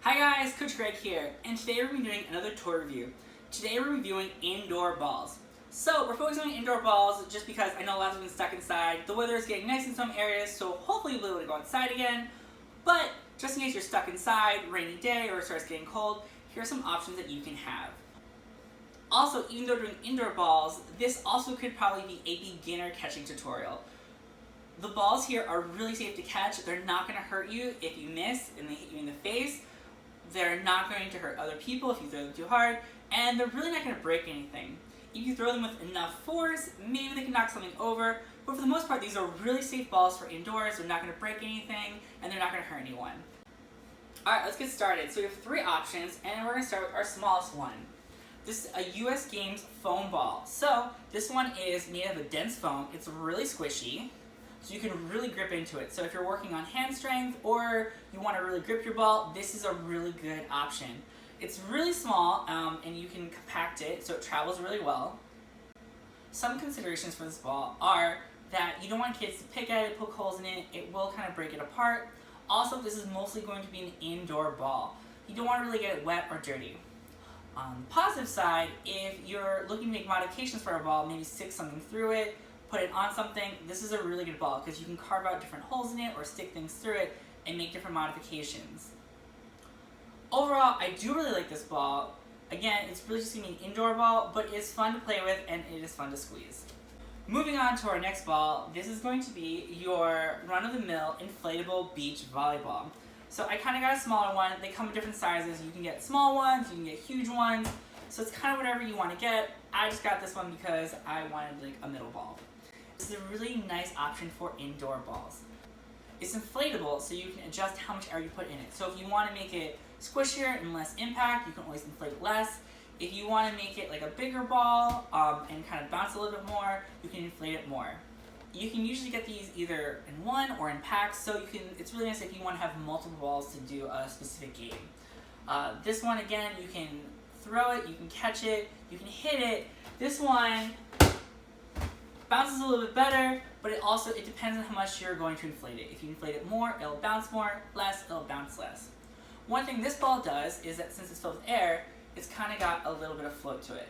Hi guys, Coach Greg here, and today we're going to be doing another toy review. Today we're reviewing indoor balls. So we're focusing on indoor balls just because I know a lot of them have been stuck inside. The weather is getting nice in some areas, so hopefully we'll be able to go outside again. But just in case you're stuck inside, rainy day, or it starts getting cold, here are some options that you can have. Also, even though doing indoor balls, this also could probably be a beginner catching tutorial. The balls here are really safe to catch. They're not going to hurt you if you miss and they hit you in the face. They're not going to hurt other people if you throw them too hard, and they're really not going to break anything. If you throw them with enough force, maybe they can knock something over, but for the most part, these are really safe balls for indoors. They're not going to break anything, and they're not going to hurt anyone. Alright, let's get started. So we have three options, and we're going to start with our smallest one. This is a US Games foam ball. So this one is made of a dense foam. It's really squishy, so you can really grip into it. So if you're working on hand strength or you want to really grip your ball, this is a really good option. It's really small and you can compact it so it travels really well. Some considerations for this ball are that you don't want kids to pick at it, poke holes in it. It will kind of break it apart. Also, this is mostly going to be an indoor ball. You don't want to really get it wet or dirty. On the positive side, if you're looking to make modifications for a ball, maybe stick something through it, put it on something, this is a really good ball because you can carve out different holes in it or stick things through it and make different modifications. Overall, I do really like this ball. Again, it's really just going to be an indoor ball, but it's fun to play with and it is fun to squeeze. Moving on to our next ball, this is going to be your run-of-the-mill inflatable beach volleyball. So I kind of got a smaller one. They come in different sizes. You can get small ones, you can get huge ones. So it's kind of whatever you want to get. I just got this one because I wanted like a middle ball. This is a really nice option for indoor balls. It's inflatable, so you can adjust how much air you put in it. So if you want to make it squishier and less impact, you can always inflate it less. If you want to make it like a bigger ball and kind of bounce a little bit more, you can inflate it more. You can usually get these either in one or in packs, so it's really nice if you want to have multiple balls to do a specific game. This one, again, you can throw it, you can catch it, you can hit it. This one bounces a little bit better, but it depends on how much you're going to inflate it. If you inflate it more, it'll bounce more, less, it'll bounce less. One thing this ball does is that since it's filled with air, it's kind of got a little bit of float to it.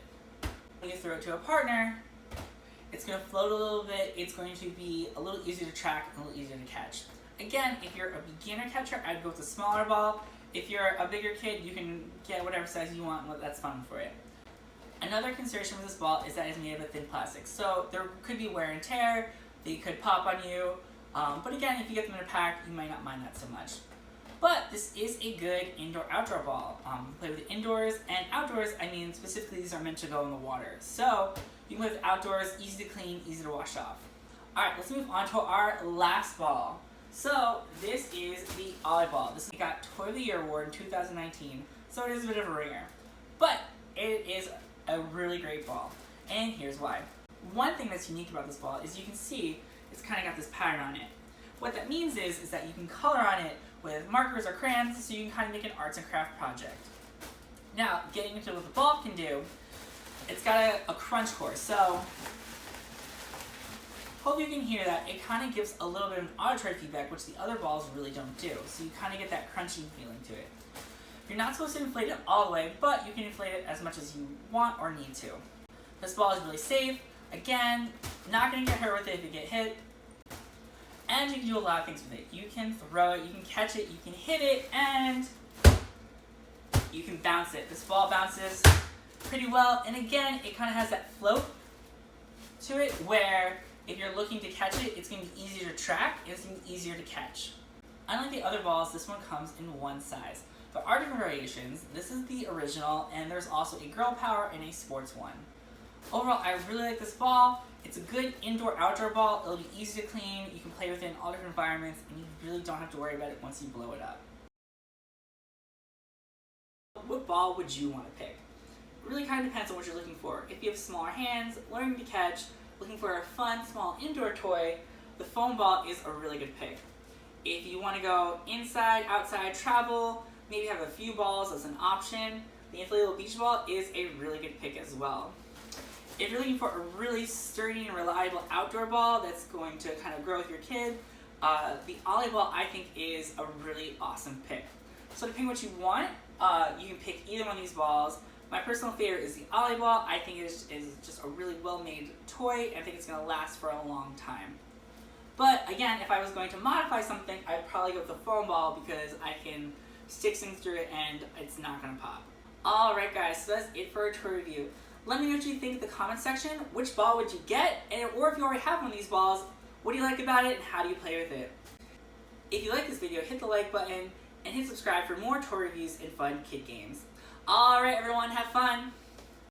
When you throw it to a partner, it's going to float a little bit, it's going to be a little easier to track and a little easier to catch. Again, if you're a beginner catcher, I'd go with a smaller ball. If you're a bigger kid, you can get whatever size you want, that's fun for you. Another consideration with this ball is that it's made of a thin plastic. So there could be wear and tear, they could pop on you, but again, if you get them in a pack, you might not mind that so much. But this is a good indoor-outdoor ball. You can play with it indoors, and outdoors, I mean specifically these are meant to go in the water. So you can play with it outdoors, easy to clean, easy to wash off. Alright, let's move on to our last ball. So this is the Ollyaball. This got Toy of the Year award in 2019, so it is a bit of a ringer. But it is a really great ball, and here's why. One thing that's unique about this ball is you can see it's kind of got this pattern on it. What that means is that you can color on it with markers or crayons, so you can kind of make an arts and craft project. Now, getting into what the ball can do, it's got a crunch core, so hope you can hear that. It kind of gives a little bit of an auditory feedback, which the other balls really don't do, so you kind of get that crunchy feeling to it. You're not supposed to inflate it all the way, but you can inflate it as much as you want or need to. This ball is really safe. Again, not going to get hurt with it if you get hit. And you can do a lot of things with it. You can throw it, you can catch it, you can hit it, and you can bounce it. This ball bounces pretty well, and again, it kind of has that float to it where if you're looking to catch it, it's going to be easier to track, and it's going to be easier to catch. Unlike the other balls, this one comes in one size. There are different variations. This is the original, and there's also a girl power and a sports one. Overall, I really like this ball. It's a good indoor-outdoor ball. It'll be easy to clean. You can play with it in all different environments, and you really don't have to worry about it once you blow it up. What ball would you want to pick? It really kind of depends on what you're looking for. If you have smaller hands, learning to catch, looking for a fun, small indoor toy, the foam ball is a really good pick. If you want to go inside, outside, travel, maybe have a few balls as an option, the inflatable beach ball is a really good pick as well. If you're looking for a really sturdy and reliable outdoor ball that's going to kind of grow with your kid, the Ollyaball I think is a really awesome pick. So So depending what you want, you can pick either one of these balls. My personal favorite is the Ollyaball. I think it is just a really well-made toy, and I think it's going to last for a long time. But again, if I was going to modify something, I'd probably go with the foam ball because I can stick things through it and it's not going to pop. Alright guys, so that's it for our toy review. Let me know what you think in the comment section. Which ball would you get? Or if you already have one of these balls, what do you like about it and how do you play with it? If you like this video, hit the like button and hit subscribe for more toy reviews and fun kid games. Alright everyone, have fun!